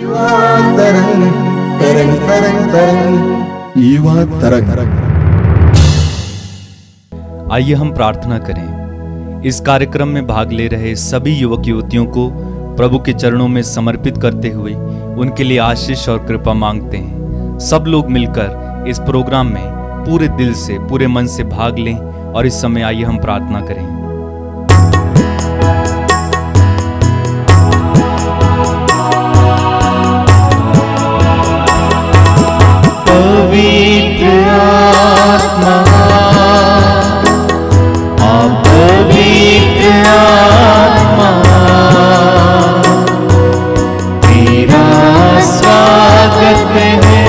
तरंग तरंग तरंग तरंग युवा तरंग। आइए हम प्रार्थना करें। इस कार्यक्रम में भाग ले रहे सभी युवक युवतियों को प्रभु के चरणों में समर्पित करते हुए उनके लिए आशीष और कृपा मांगते हैं। सब लोग मिलकर इस प्रोग्राम में पूरे दिल से, पूरे मन से भाग लें और इस समय आइए हम प्रार्थना करें। पवित्र आत्मा, पवित्र आत्मा, तेरा स्वागत है,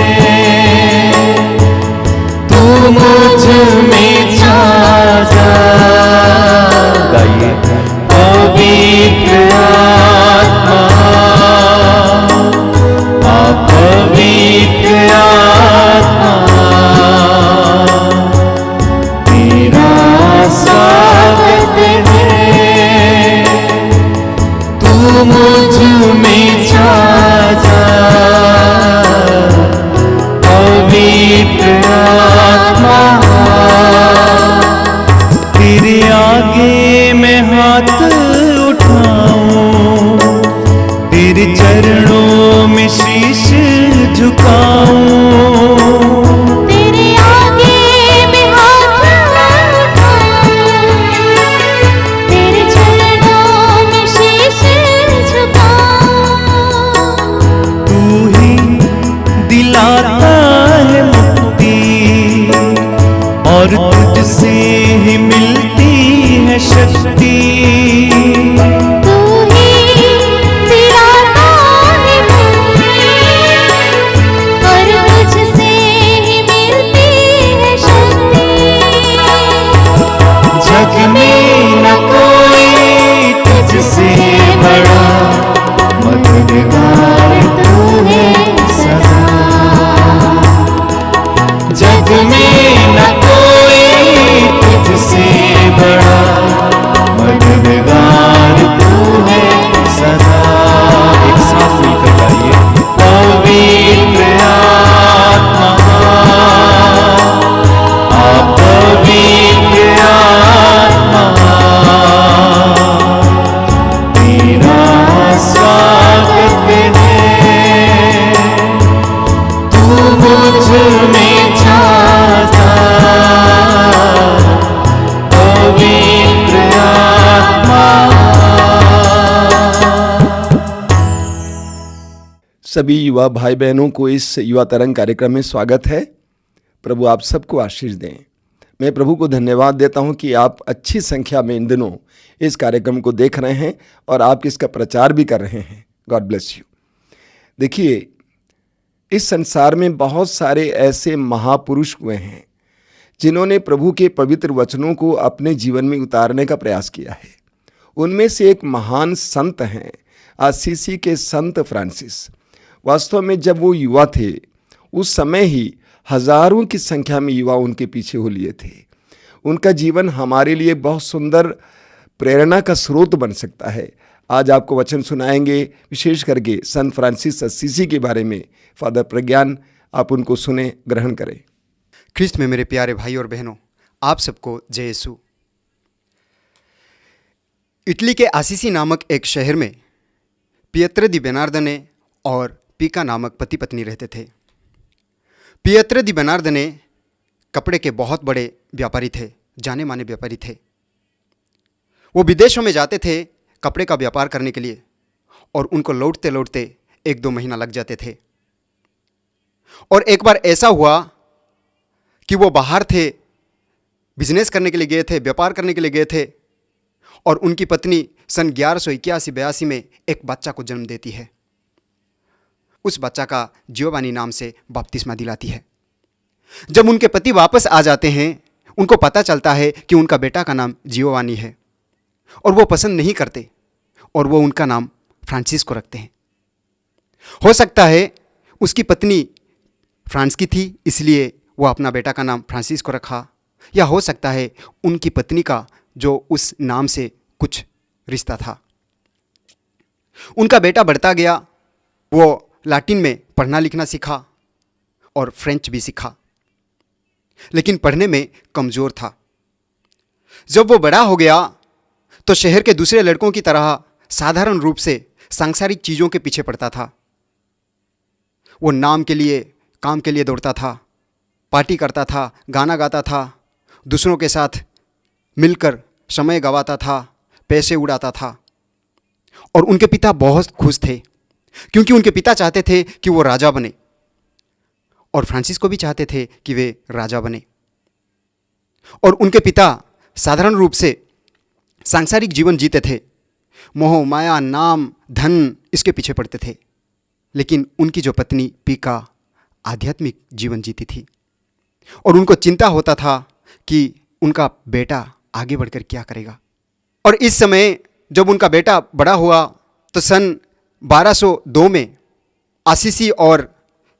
तू मुझ में छा जा। गाइए। पवित्र आत्मा, पवित्र आत्मा, तेरा स्वागत है, तू मुझ में छा जा। पवित्र आत्मा, तेरे आगे मैं हाथ उठाऊं, तेरे चरणों में शीश झुकाऊं, तेरे आगे मैं हाथ उठाऊं, तेरे चरणों में शीश झुकाऊं। तू ही दिलाता है मुक्ति और तुझसे ही मिलती है शक्ति। मददगार तू है सदा, जग में न कोई तुझसे बड़ा, मददगार तू है सदा। एक साथ मिलकर गाइए। पवित्र आत्मा, पवित्र आत्मा, तेरा स्वागत है, तू मुझ में छा जा। पवित्र आत्मा। सभी युवा भाई बहनों को इस युवा तरंग कार्यक्रम में स्वागत है। प्रभु आप सबको आशीष दें। मैं प्रभु को धन्यवाद देता हूं कि आप अच्छी संख्या में इन दिनों इस कार्यक्रम को देख रहे हैं और आप इसका प्रचार भी कर रहे हैं। God bless you. देखिए, इस संसार में बहुत सारे ऐसे महापुरुष हुए हैं जिन्होंने प्रभु के पवित्र वचनों को अपने जीवन में उतारने का प्रयास किया है। उनमें से एक महान संत हैं असीसी के संत फ्रांसिस। वास्तव में जब वो युवा थे उस समय ही हजारों की संख्या में युवा उनके पीछे हो लिए थे। उनका जीवन हमारे लिए बहुत सुंदर प्रेरणा का स्रोत बन सकता है। आज आपको वचन सुनाएंगे, विशेष करके संत फ्रांसिस असीसी के बारे में। फादर प्रज्ञान, आप उनको सुने, ग्रहण करें। ख्रिस्त में मेरे प्यारे भाई और बहनों, आप सबको जय यीशु। इटली के असीसी नामक एक शहर में पियत्र दी बेनार्दने और पीका नामक पति पत्नी रहते थे। पियत्र दी बेनार्दने कपड़े के बहुत बड़े व्यापारी थे, जाने माने व्यापारी थे। वो विदेशों में जाते थे कपड़े का व्यापार करने के लिए और उनको लौटते लौटते 1-2 महीना लग जाते थे। और एक बार ऐसा हुआ कि वो बाहर थे, बिजनेस करने के लिए गए थे, व्यापार करने के लिए गए थे और उनकी पत्नी सन 1181-82 में एक बच्चा को जन्म देती है। उस बच्चा का जियोवानी नाम से बपतिस्मा दिलाती है। जब उनके पति वापस आ जाते हैं, उनको पता चलता है कि उनका बेटा का नाम जियोवानी है और वो पसंद नहीं करते और वो उनका नाम फ्रांसिस को रखते हैं। हो सकता है उसकी पत्नी फ्रांस की थी, इसलिए वो अपना बेटा का नाम फ्रांसिस को रखा, या हो सकता है उनकी पत्नी का जो उस नाम से कुछ रिश्ता था। उनका बेटा बढ़ता गया, वो लैटिन में पढ़ना लिखना सीखा और फ्रेंच भी सीखा, लेकिन पढ़ने में कमज़ोर था। जब वो बड़ा हो गया तो शहर के दूसरे लड़कों की तरह साधारण रूप से सांसारिक चीज़ों के पीछे पड़ता था। वो नाम के लिए, काम के लिए दौड़ता था, पार्टी करता था, गाना गाता था, दूसरों के साथ मिलकर समय गंवाता था, पैसे उड़ाता था। और उनके पिता बहुत खुश थे, क्योंकि उनके पिता चाहते थे कि वो राजा बने, और फ्रांसिस्को भी चाहते थे कि वे राजा बने। और उनके पिता साधारण रूप से सांसारिक जीवन जीते थे, मोह माया नाम धन इसके पीछे पड़ते थे। लेकिन उनकी जो पत्नी पीका आध्यात्मिक जीवन जीती थी, और उनको चिंता होता था कि उनका बेटा आगे बढ़कर क्या करेगा। और इस समय जब उनका बेटा बड़ा हुआ तो सन 1202 में आसिसी और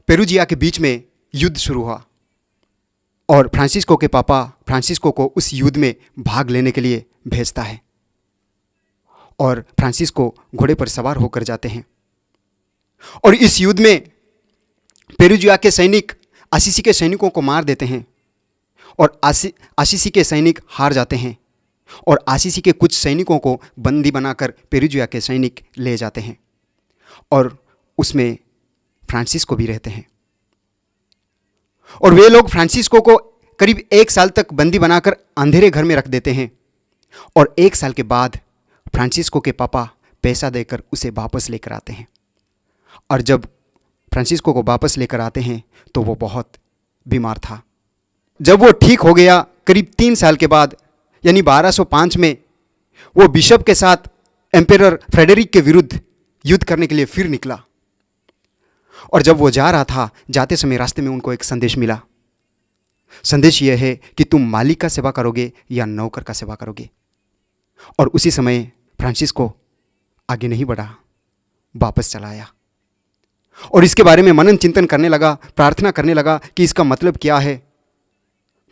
पेरुजिया के बीच में युद्ध शुरू हुआ, और फ्रांसिस्को के पापा फ्रांसिस्को को उस युद्ध में भाग लेने के लिए भेजता है, और फ्रांसिस्को घोड़े पर सवार होकर जाते हैं। और इस युद्ध में पेरुजिया के सैनिक आसिसी के सैनिकों को मार देते हैं, और आसिसी के सैनिक हार जाते हैं, और आसिसी के कुछ सैनिकों को बंदी बनाकर पेरुजिया के सैनिक ले जाते हैं, और उसमें फ्रांसिस्को भी रहते हैं। और वे लोग फ्रांसिस्को को करीब 1 साल तक बंदी बनाकर अंधेरे घर में रख देते हैं, और 1 साल के बाद फ्रांसिस्को के पापा पैसा देकर उसे वापस लेकर आते हैं। और जब फ्रांसिस्को को वापस लेकर आते हैं तो वो बहुत बीमार था। जब वो ठीक हो गया करीब 3 साल के बाद, यानी 1205 में, वो बिशप के साथ एम्पेरर फ्रेडरिक के विरुद्ध युद्ध करने के लिए फिर निकला। और जब वो जा रहा था, जाते समय रास्ते में उनको एक संदेश मिला। संदेश यह है कि तुम मालिक का सेवा करोगे या नौकर का सेवा करोगे। और उसी समय फ्रांसिस्को आगे नहीं बढ़ा, वापस चला आया, और इसके बारे में मनन चिंतन करने लगा, प्रार्थना करने लगा कि इसका मतलब क्या है,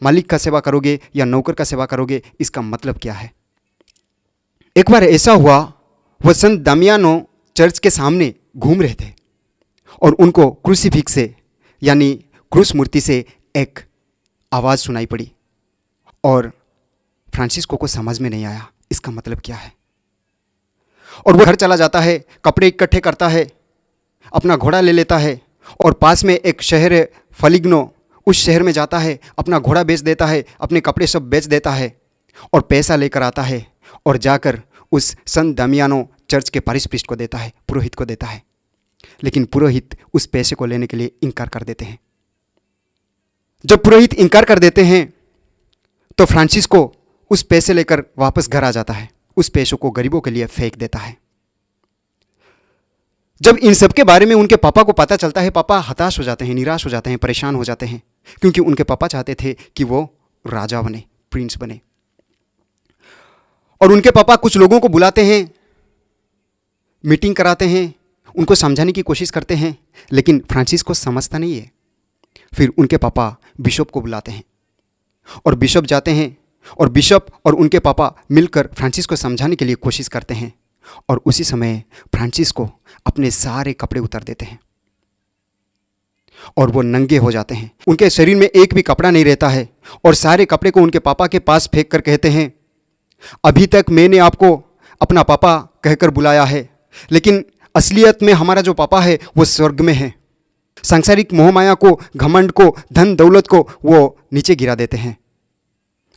मालिक का सेवा करोगे या नौकर का सेवा करोगे, इसका मतलब क्या है। एक बार ऐसा हुआ, वह संत दामियानो चर्च के सामने घूम रहे थे, और उनको क्रूसीफिक्स से यानी क्रूस मूर्ति से एक आवाज़ सुनाई पड़ी, और फ्रांसिस्को को समझ में नहीं आया इसका मतलब क्या है। और वो घर चला जाता है, कपड़े इकट्ठे करता है, अपना घोड़ा ले लेता है, और पास में एक शहर है फलिग्नो, उस शहर में जाता है, अपना घोड़ा बेच देता है, अपने कपड़े सब बेच देता है, और पैसा लेकर आता है, और जाकर उस संत दामियानो चर्च के पारिश को देता है, पुरोहित को देता है। लेकिन पुरोहित उस पैसे को लेने के लिए इनकार कर देते हैं। जब पुरोहित इनकार कर देते हैं तो फ्रांसिस्को उस पैसे लेकर वापस घर आ जाता है, उस पैसों को गरीबों के लिए फेंक देता है। जब इन सब के बारे में उनके पापा को पता चलता है, पापा हताश हो जाते हैं, निराश हो जाते हैं, परेशान हो जाते हैं, क्योंकि उनके पापा चाहते थे कि वो राजा बने, प्रिंस बने। और उनके पापा कुछ लोगों को बुलाते हैं, मीटिंग कराते हैं, उनको समझाने की कोशिश करते हैं, लेकिन फ्रांसिस्को समझता नहीं है। फिर उनके पापा बिशप को बुलाते हैं, और बिशप जाते हैं, और बिशप और उनके पापा मिलकर फ्रांसिस्को समझाने के लिए कोशिश करते हैं। और उसी समय फ्रांसिस्को अपने सारे कपड़े उतार देते हैं, और वो नंगे हो जाते हैं। उनके शरीर में एक भी कपड़ा नहीं रहता है, और सारे कपड़े को उनके पापा के पास फेंक कर कहते हैं, अभी तक मैंने आपको अपना पापा कहकर बुलाया है, लेकिन असलियत में हमारा जो पापा है वो स्वर्ग में है। सांसारिक मोह माया को, घमंड को, धन दौलत को वो नीचे गिरा देते हैं,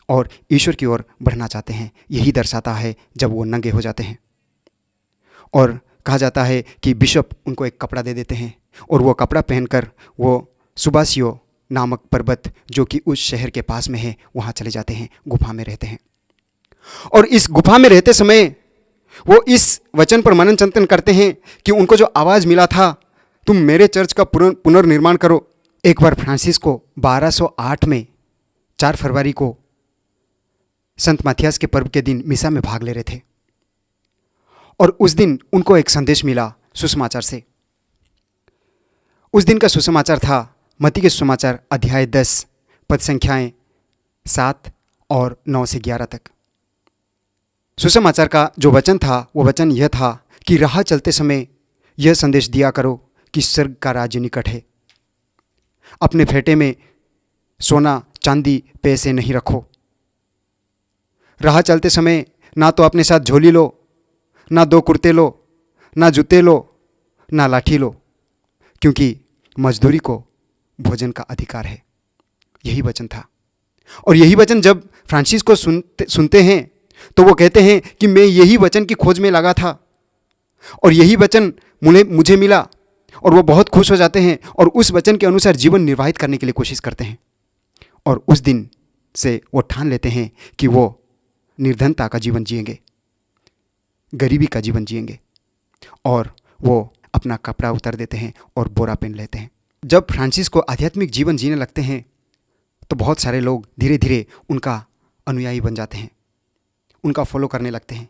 और ईश्वर की ओर बढ़ना चाहते हैं। यही दर्शाता है जब वो नंगे हो जाते हैं। और कहा जाता है कि बिशप उनको एक कपड़ा दे देते हैं, और वो कपड़ा पहनकर वो सुबासियो नामक पर्वत जो कि उस शहर के पास में है, वहाँ चले जाते हैं, गुफा में रहते हैं। और इस गुफा में रहते समय वो इस वचन पर मनन चिंतन करते हैं कि उनको जो आवाज़ मिला था, तुम मेरे चर्च का पुनर्निर्माण करो। एक बार फ्रांसिस्को 1208 में 4 फरवरी को संत माथियास के पर्व के दिन मिसा में भाग ले रहे थे, और उस दिन उनको एक संदेश मिला सुसमाचार से। उस दिन का सुसमाचार था मत्ती के सुसमाचार अध्याय 10 पद संख्याएं 7 और 9 से 11 तक। सुसमाचार का जो वचन था वो वचन यह था कि राह चलते समय यह संदेश दिया करो कि स्वर्ग का राज्य निकट है। अपने फेटे में सोना चांदी पैसे नहीं रखो। राह चलते समय ना तो अपने साथ झोली लो, ना 2 कुर्ते लो, ना जूते लो, ना लाठी लो, क्योंकि मजदूरी को भोजन का अधिकार है। यही वचन था। और यही वचन जब फ्रांसिस को सुनते हैं तो वो कहते हैं कि मैं यही वचन की खोज में लगा था और यही वचन मुझे मिला, और वो बहुत खुश हो जाते हैं और उस वचन के अनुसार जीवन निर्वाहित करने के लिए कोशिश करते हैं। और उस दिन से वो ठान लेते हैं कि वो निर्धनता का जीवन जिएंगे, गरीबी का जीवन जिएंगे, और वो अपना कपड़ा उतार देते हैं और बोरा पहन लेते हैं। जब फ्रांसिस को आध्यात्मिक जीवन जीने लगते हैं तो बहुत सारे लोग धीरे धीरे उनका अनुयायी बन जाते हैं, उनका फॉलो करने लगते हैं।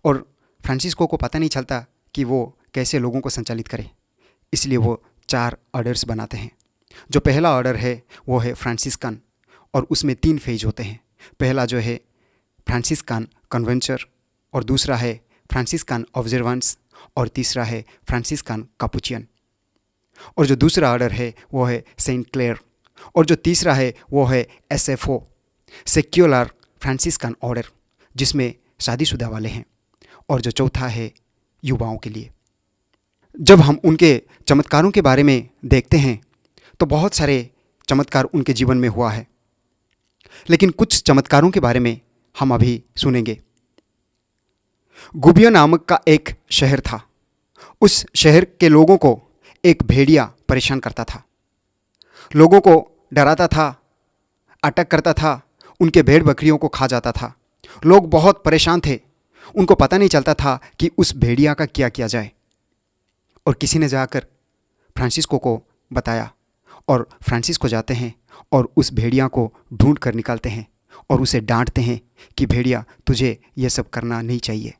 और फ्रांसिस्को को पता नहीं चलता कि वो कैसे लोगों को संचालित करे, इसलिए वो 4 ऑर्डर्स बनाते हैं। जो पहला ऑर्डर है वो है फ्रांसिस्कन, और उसमें 3 फेज होते हैं। पहला जो है फ्रांसिस्कन कन्वेंचर, और दूसरा है फ्रांसिस्कन ऑब्जर्वेंस, और तीसरा है फ्रांसिस्कन कापुचियन। और जो दूसरा ऑर्डर है वो है सेंट क्लेयर, और जो तीसरा है वो है SFO सेक्युलर फ्रांसिस्कन ऑर्डर, जिसमें शादीशुदा वाले हैं, और जो चौथा है युवाओं के लिए। जब हम उनके चमत्कारों के बारे में देखते हैं तो बहुत सारे चमत्कार उनके जीवन में हुआ है, लेकिन कुछ चमत्कारों के बारे में हम अभी सुनेंगे। गुबियो नामक का एक शहर था। उस शहर के लोगों को एक भेड़िया परेशान करता था, लोगों को डराता था, अटैक करता था, उनके भेड़ बकरियों को खा जाता था। लोग बहुत परेशान थे, उनको पता नहीं चलता था कि उस भेड़िया का क्या किया जाए। और किसी ने जाकर फ्रांसिस्को को बताया, और फ्रांसिस्को जाते हैं और उस भेड़िया को ढूंढ कर निकालते हैं और उसे डांटते हैं कि भेड़िया तुझे ये सब करना नहीं चाहिए।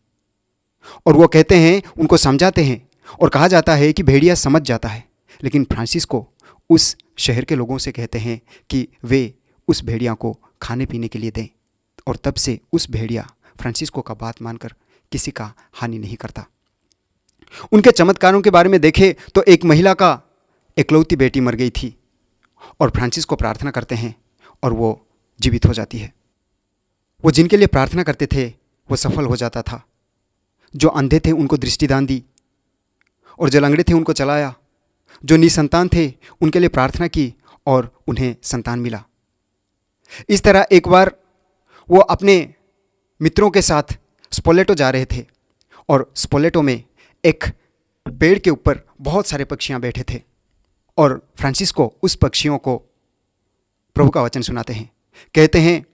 और वो कहते हैं, उनको समझाते हैं, और कहा जाता है कि भेड़िया समझ जाता है। लेकिन फ्रांसिस्को उस शहर के लोगों से कहते हैं कि वे उस भेड़िया को खाने पीने के लिए दें, और तब से उस भेड़िया फ्रांसिस्को का बात मानकर किसी का हानि नहीं करता। उनके चमत्कारों के बारे में देखें तो एक महिला का इकलौती बेटी मर गई थी, और फ्रांसिस्को प्रार्थना करते हैं और वो जीवित हो जाती है। वो जिनके लिए प्रार्थना करते थे वो सफल हो जाता था। जो अंधे थे उनको दृष्टिदान दी, और जो लंगड़े थे उनको चलाया, जो निसंतान थे उनके लिए प्रार्थना की और उन्हें संतान मिला। इस तरह एक बार वो अपने मित्रों के साथ स्पोलेटो जा रहे थे, और स्पोलेटो में एक पेड़ के ऊपर बहुत सारे पक्षियां बैठे थे, और फ्रांसिस्को उस पक्षियों को प्रभु का वचन सुनाते हैं। कहते हैं,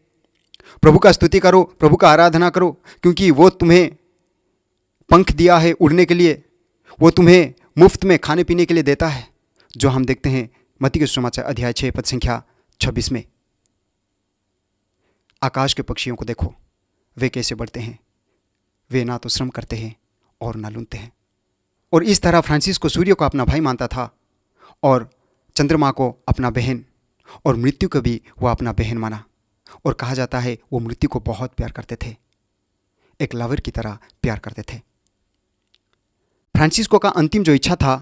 प्रभु का स्तुति करो, प्रभु का आराधना करो, क्योंकि वो तुम्हें पंख दिया है उड़ने के लिए, वो तुम्हें मुफ्त में खाने पीने के लिए देता है। जो हम देखते हैं मत्ती के सुसमाचार अध्याय 6 पद संख्या 26 में। आकाश के पक्षियों को देखो, वे कैसे बढ़ते हैं, वे ना तो श्रम करते हैं और ना लूनते हैं। और इस तरह फ्रांसिस्को सूर्य को अपना भाई मानता था, और चंद्रमा को अपना बहन, और मृत्यु को भी वह अपना बहन माना। और कहा जाता है वो मृत्यु को बहुत प्यार करते थे, एक लवर की तरह प्यार करते थे। फ्रांसिस्को का अंतिम जो इच्छा था,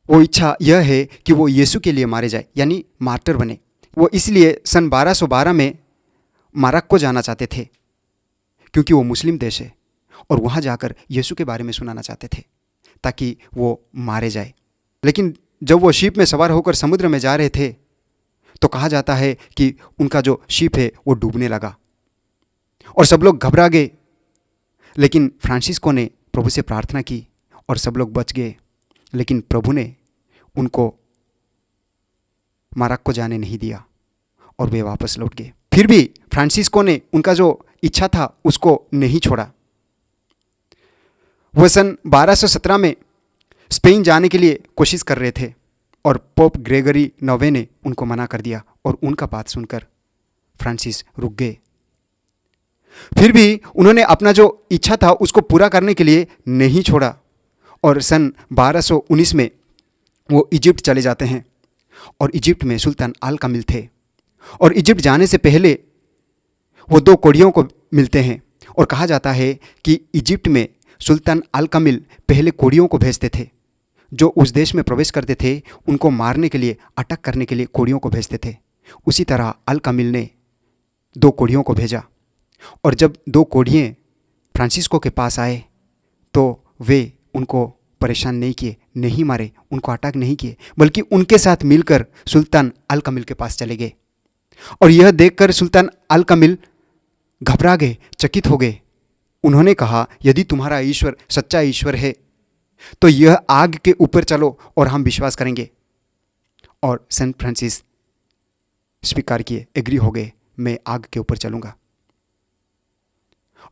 वो इच्छा यह है कि वो यीशु के लिए मारे जाए, यानी मार्टर बने। वो इसलिए सन 1212 में मोरक्को जाना चाहते थे, क्योंकि वो मुस्लिम देश है, और वहाँ जाकर यीशु के बारे में सुनाना चाहते थे ताकि वो मारे जाए। लेकिन जब वो शिप में सवार होकर समुद्र में जा रहे थे तो कहा जाता है कि उनका जो शिप है वो डूबने लगा, और सब लोग घबरा गए। लेकिन फ्रांसिस्को ने प्रभु से प्रार्थना की और सब लोग बच गए। लेकिन प्रभु ने उनको मोरक्को जाने नहीं दिया और वे वापस लौट गए। फिर भी फ्रांसिस्को ने उनका जो इच्छा था उसको नहीं छोड़ा। वह सन 1217 में स्पेन जाने के लिए कोशिश कर रहे थे, और पोप ग्रेगरी 9वें ने उनको मना कर दिया, और उनका बात सुनकर फ्रांसिस रुक गए। फिर भी उन्होंने अपना जो इच्छा था उसको पूरा करने के लिए नहीं छोड़ा, और सन 1219 में वो इजिप्ट चले जाते हैं, और इजिप्ट में सुल्तान अल कामिल थे। और इजिप्ट जाने से पहले वो 2 कोड़ियों को मिलते हैं, और कहा जाता है कि इजिप्ट में सुल्तान अल कामिल पहले कोड़ियों को भेजते थे जो उस देश में प्रवेश करते थे उनको मारने के लिए, अटक करने के लिए कोढ़ियों को भेजते थे। उसी तरह अल कामिल ने 2 कोढ़ियों को भेजा, और जब 2 कोढ़िए फ्रांसिस्को के पास आए तो वे उनको परेशान नहीं किए, नहीं मारे, उनको अटैक नहीं किए, बल्कि उनके साथ मिलकर सुल्तान अल कामिल के पास चले गए। और यह देखकर सुल्तान अल कामिल घबरा गए, चकित हो गए। उन्होंने कहा, यदि तुम्हारा ईश्वर सच्चा ईश्वर है तो यह आग के ऊपर चलो और हम विश्वास करेंगे। और सेंट फ्रांसिस स्वीकार किए, एग्री हो गए, मैं आग के ऊपर चलूंगा।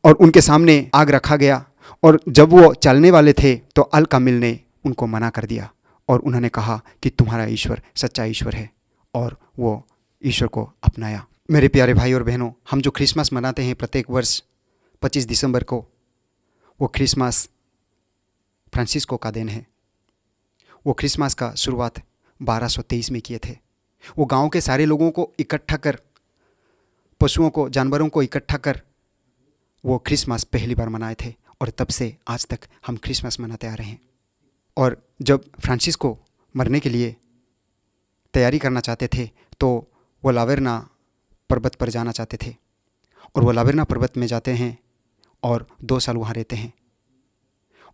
और उनके सामने आग रखा गया, और जब वो चलने वाले थे तो अल कामिल ने उनको मना कर दिया और उन्होंने कहा कि तुम्हारा ईश्वर सच्चा ईश्वर है, और वो ईश्वर को अपनाया। मेरे प्यारे भाई और बहनों, हम जो क्रिसमस मनाते हैं प्रत्येक वर्ष 25 दिसंबर को, वो क्रिसमस फ्रांसिस्को का दिन है। वो क्रिसमस का शुरुआत 1223 में किए थे। वो गांव के सारे लोगों को इकट्ठा कर, पशुओं को, जानवरों को इकट्ठा कर वो क्रिसमस पहली बार मनाए थे, और तब से आज तक हम क्रिसमस मनाते आ रहे हैं। और जब फ्रांसिस्को मरने के लिए तैयारी करना चाहते थे तो वो लावेरना पर्वत पर जाना चाहते थे, और वो लावेरना पर्वत में जाते हैं और 2 साल वहाँ रहते हैं,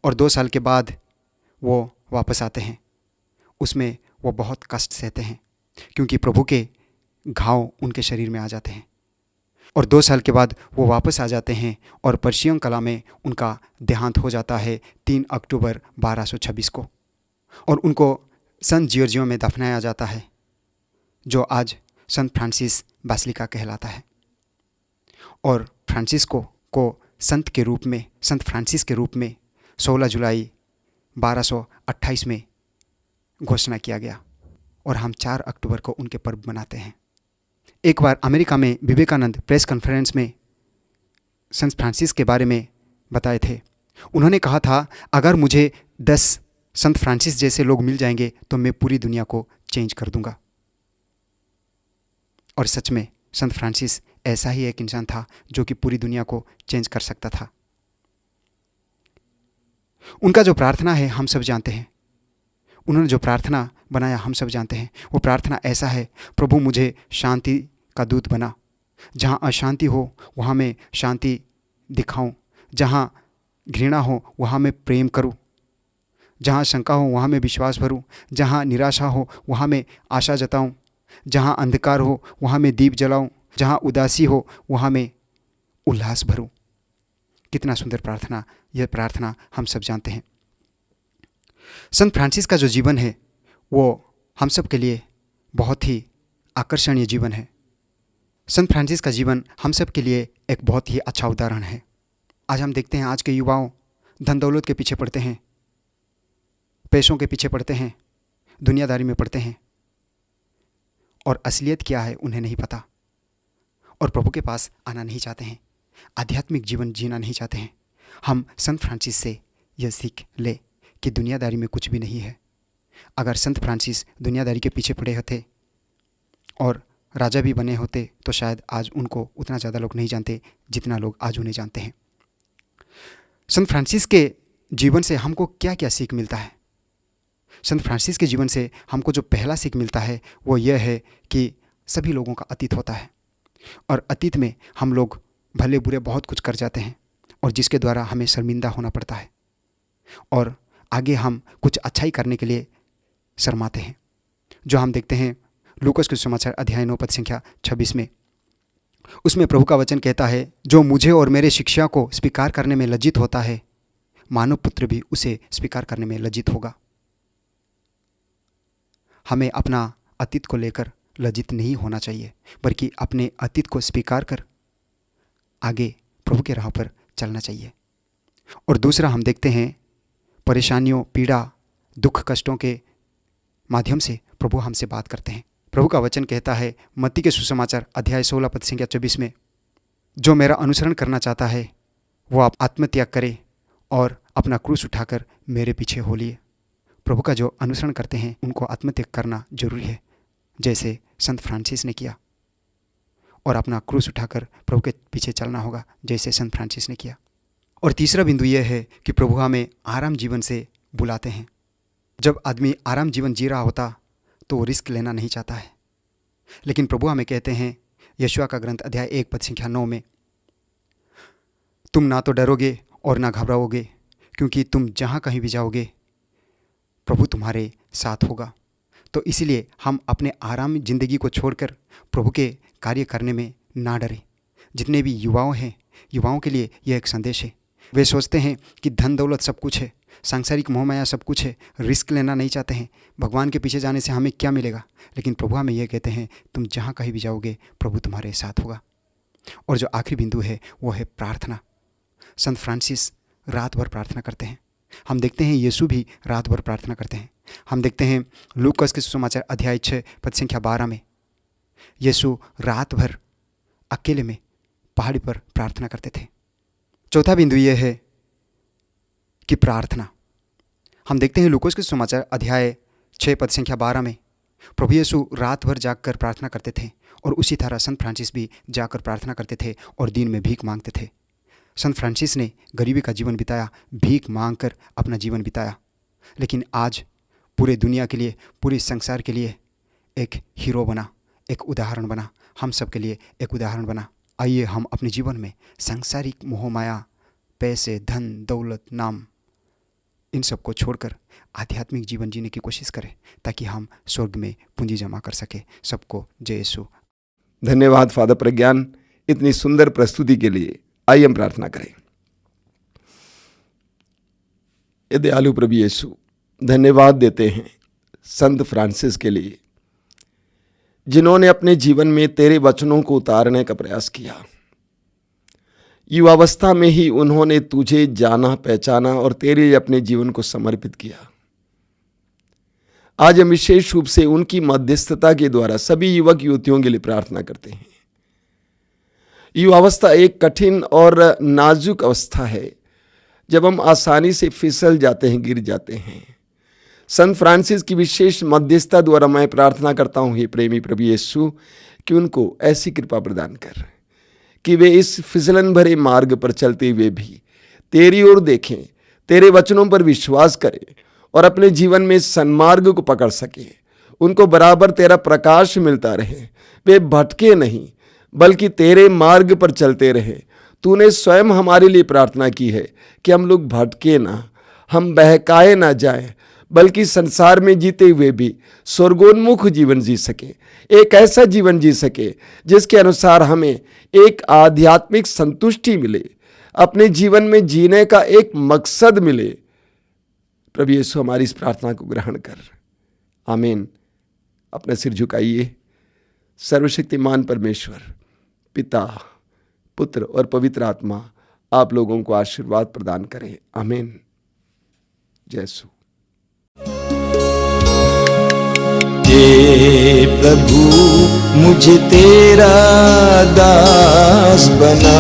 और 2 साल के बाद वो वापस आते हैं। उसमें वो बहुत कष्ट सहते हैं क्योंकि प्रभु के घाव उनके शरीर में आ जाते हैं। और 2 साल के बाद वो वापस आ जाते हैं, और पर्शियन कला में उनका देहांत हो जाता है 3 अक्टूबर 1226 को, और उनको संत जियोर्जियो में दफनाया जाता है, जो आज संत फ्रांसिस बासिलिका कहलाता है। और फ्रांसिस्को को संत के रूप में, संत फ्रांसिस के रूप में 16 जुलाई 1228 में घोषणा किया गया, और हम 4 अक्टूबर को उनके पर्व मनाते हैं। एक बार अमेरिका में विवेकानंद प्रेस कॉन्फ्रेंस में संत फ्रांसिस के बारे में बताए थे। उन्होंने कहा था, अगर मुझे 10 संत फ्रांसिस जैसे लोग मिल जाएंगे तो मैं पूरी दुनिया को चेंज कर दूंगा। और सच में संत फ्रांसिस ऐसा ही एक इंसान था जो कि पूरी दुनिया को चेंज कर सकता था। उनका जो प्रार्थना है हम सब जानते हैं, उन्होंने जो प्रार्थना बनाया हम सब जानते हैं। वो प्रार्थना ऐसा है, प्रभु मुझे शांति का दूत बना, जहाँ अशांति हो वहाँ मैं शांति दिखाऊं, जहाँ घृणा हो वहाँ मैं प्रेम करूं, जहाँ शंका हो वहाँ मैं विश्वास भरूं, जहाँ निराशा हो वहाँ मैं आशा जताऊं, जहाँ अंधकार हो वहाँ मैं दीप जलाऊं, जहाँ उदासी हो वहाँ मैं उल्लास भरूं। कितना सुंदर प्रार्थना, यह प्रार्थना हम सब जानते हैं। संत फ्रांसिस का जो जीवन है वो हम सब के लिए बहुत ही आकर्षणीय जीवन है। संत फ्रांसिस का जीवन हम सब के लिए एक बहुत ही अच्छा उदाहरण है। आज हम देखते हैं आज के युवाओं धन दौलत के पीछे पड़ते हैं, पैसों के पीछे पड़ते हैं, दुनियादारी में पड़ते हैं, और असलियत क्या है उन्हें नहीं पता, और प्रभु के पास आना नहीं चाहते हैं, आध्यात्मिक जीवन जीना नहीं चाहते हैं। हम संत फ्रांसिस से यह सीख ले कि दुनियादारी में कुछ भी नहीं है। अगर संत फ्रांसिस दुनियादारी के पीछे पड़े होते और राजा भी बने होते तो शायद आज उनको उतना ज़्यादा लोग नहीं जानते जितना लोग आज उन्हें जानते हैं। संत फ्रांसिस के जीवन से हमको क्या क्या सीख मिलता है? संत फ्रांसिस के जीवन से हमको जो पहला सीख मिलता है वो यह है कि सभी लोगों का अतीत होता है, और अतीत में हम लोग भले बुरे बहुत कुछ कर जाते हैं, और जिसके द्वारा हमें शर्मिंदा होना पड़ता है, और आगे हम कुछ अच्छाई करने के लिए शर्माते हैं। जो हम देखते हैं लूकास के सुसमाचार अध्याय 9 पद संख्या 26 में, उसमें प्रभु का वचन कहता है, जो मुझे और मेरे शिक्षा को स्वीकार करने में लज्जित होता है, मानव पुत्र भी उसे स्वीकार करने में लज्जित होगा। हमें अपना अतीत को लेकर लज्जित नहीं होना चाहिए, बल्कि अपने अतीत को स्वीकार कर आगे प्रभु के राह पर चलना चाहिए। और दूसरा हम देखते हैं परेशानियों, पीड़ा, दुख, कष्टों के माध्यम से प्रभु हमसे बात करते हैं। प्रभु का वचन कहता है मत्ती के सुसमाचार अध्याय 16 पद संख्या 24 में, जो मेरा अनुसरण करना चाहता है वो आप आत्मत्याग करे और अपना क्रूस उठाकर मेरे पीछे हो लिए। प्रभु का जो अनुसरण करते हैं उनको आत्मत्याग करना जरूरी है, जैसे संत फ्रांसिस ने किया, और अपना क्रूस उठाकर प्रभु के पीछे चलना होगा जैसे संत फ्रांसिस ने किया। और तीसरा बिंदु यह है कि प्रभु हमें आराम जीवन से बुलाते हैं। जब आदमी आराम जीवन जी रहा होता तो वो रिस्क लेना नहीं चाहता है, लेकिन प्रभु हमें कहते हैं यशायाह का ग्रंथ अध्याय 1 पद संख्या 9 में, तुम ना तो डरोगे और ना घबराओगे, क्योंकि तुम जहाँ कहीं भी जाओगे प्रभु तुम्हारे साथ होगा। तो इसीलिए हम अपने आराम ज़िंदगी को छोड़कर प्रभु के कार्य करने में ना डरें। जितने भी युवाओं के लिए यह एक संदेश है। वे सोचते हैं कि धन दौलत सब कुछ है, सांसारिक मोह माया सब कुछ है, रिस्क लेना नहीं चाहते हैं, भगवान के पीछे जाने से हमें क्या मिलेगा। लेकिन प्रभु हमें यह कहते हैं तुम जहाँ कहीं भी जाओगे प्रभु तुम्हारे साथ होगा। और जो आखिरी बिंदु है वो है प्रार्थना। संत फ्रांसिस रात भर प्रार्थना करते हैं। हम देखते हैं यीशु भी रात भर प्रार्थना करते हैं। हम देखते हैं लूकास के सुसमाचार अध्याय 6 पद संख्या 12 में यीशु रात भर अकेले में पहाड़ी पर प्रार्थना करते थे। चौथा बिंदु यह है कि प्रार्थना। हम देखते हैं लूकास के सुसमाचार अध्याय 6 पद संख्या 12 में प्रभु यीशु रात भर जाकर प्रार्थना करते थे, और उसी तरह संत फ्रांसिस भी जाकर प्रार्थना करते थे और दिन में भीख मांगते थे। संत फ्रांसिस ने गरीबी का जीवन बिताया, भीख मांगकर अपना जीवन बिताया, लेकिन आज पूरे दुनिया के लिए, पूरे संसार के लिए एक हीरो बना, एक उदाहरण बना, हम सब के लिए एक उदाहरण बना। आइए हम अपने जीवन में सांसारिक मोह माया, पैसे, धन, दौलत, नाम, इन सब को छोड़कर आध्यात्मिक जीवन जीने की कोशिश करें, ताकि हम स्वर्ग में पूंजी जमा कर सके। सबको जय यीशु। धन्यवाद फादर प्रज्ञान इतनी सुंदर प्रस्तुति के लिए। आइए हम प्रार्थना करें। ये दयालु प्रभु यीशु, धन्यवाद देते हैं संत फ्रांसिस के लिए, जिन्होंने अपने जीवन में तेरे वचनों को उतारने का प्रयास किया। युवावस्था में ही उन्होंने तुझे जाना, पहचाना और तेरे लिए अपने जीवन को समर्पित किया। आज हम विशेष रूप से उनकी मध्यस्थता के द्वारा सभी युवक युवतियों के लिए प्रार्थना करते हैं। युवावस्था एक कठिन और नाजुक अवस्था है, जब हम आसानी से फिसल जाते हैं, गिर जाते हैं। संत फ्रांसिस की विशेष मध्यस्थता द्वारा मैं प्रार्थना करता हूँ, हे प्रेमी प्रभु यीशु, कि उनको ऐसी कृपा प्रदान कर कि वे इस फिसलन भरे मार्ग पर चलते हुए भी तेरी ओर देखें, तेरे वचनों पर विश्वास करें और अपने जीवन में सन्मार्ग को पकड़ सके। उनको बराबर तेरा प्रकाश मिलता रहे, वे भटके नहीं बल्कि तेरे मार्ग पर चलते रहे। तूने स्वयं हमारे लिए प्रार्थना की है कि हम लोग भटके ना, हम बहकाए ना जाएं, बल्कि संसार में जीते हुए भी स्वर्गोन्मुख जीवन जी सके, एक ऐसा जीवन जी सके जिसके अनुसार हमें एक आध्यात्मिक संतुष्टि मिले, अपने जीवन में जीने का एक मकसद मिले। प्रभु यीशु, हमारी इस प्रार्थना को ग्रहण कर। आमीन। अपना सिर झुकाइए। सर्वशक्तिमान परमेश्वर, पिता, पुत्र और पवित्र आत्मा आप लोगों को आशीर्वाद प्रदान करें। आमीन। जय यीशु। हे प्रभु, मुझे तेरा दास बना।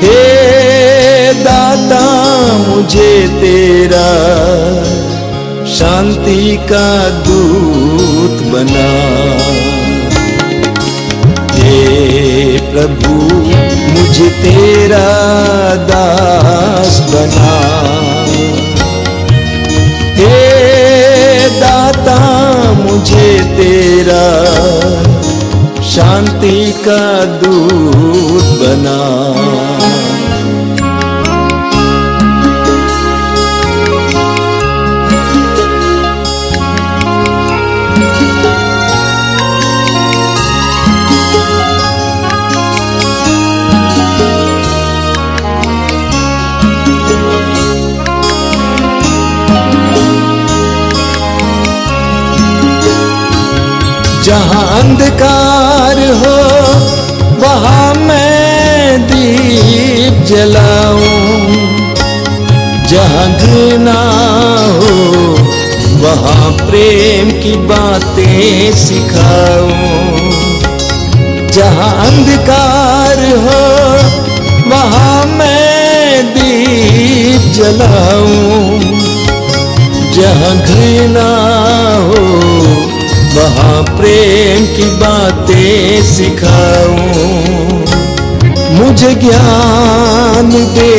हे दाता, मुझे तेरा शांति का दूत बना। हे प्रभु, मुझे तेरा दास बना। हे दाता, मुझे तेरा शांति का दूत बना। जहाँ अंधकार हो वहाँ मैं दीप जलाऊं, जहाँ घृणा हो वहाँ प्रेम की बातें सिखाऊं। जहाँ अंधकार हो वहाँ मैं दीप जलाऊं, जहाँ घृणा हो वहाँ प्रेम की बातें सिखाऊं। मुझे ज्ञान दे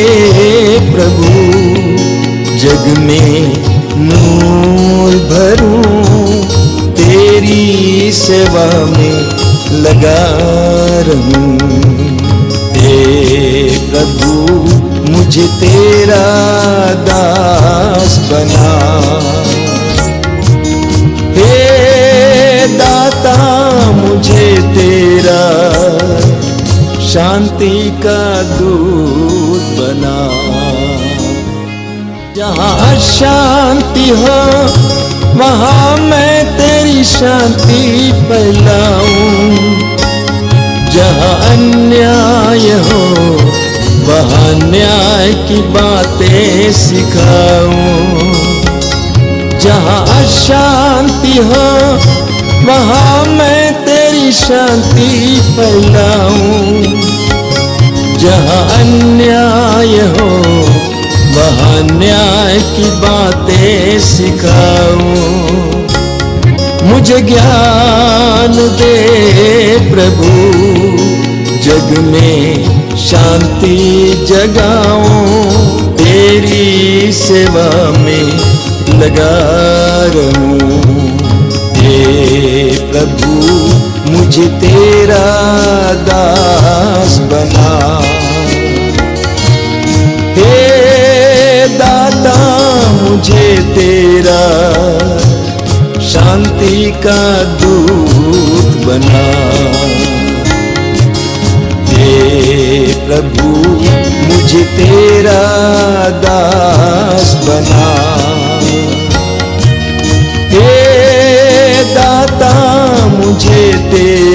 प्रभु, जग में नूर भरूं, तेरी सेवा में लगा रहूं। हे प्रभु मुझे तेरा दास बना, हे दाता मुझे तेरा शांति का दूत बना। जहाँ शांति हो वहाँ मैं तेरी शांति फैलाऊं, जहाँ अन्याय हो वहाँ न्याय की बातें सिखाऊं, जहाँ अशांति हो वहाँ मैं तेरी शांति फैलाऊं, जहाँ अन्याय हो वहाँ न्याय की बातें सिखाऊं। मुझे ज्ञान दे प्रभु, जग में शांति जगाऊं, तेरी सेवा में लगा रहूं। हे प्रभु मुझे तेरा दास बना, हे दाता मुझे तेरा शांति का दूत बना। हे प्रभु मुझे तेरा दास बना, हे दाता मुझे तेरा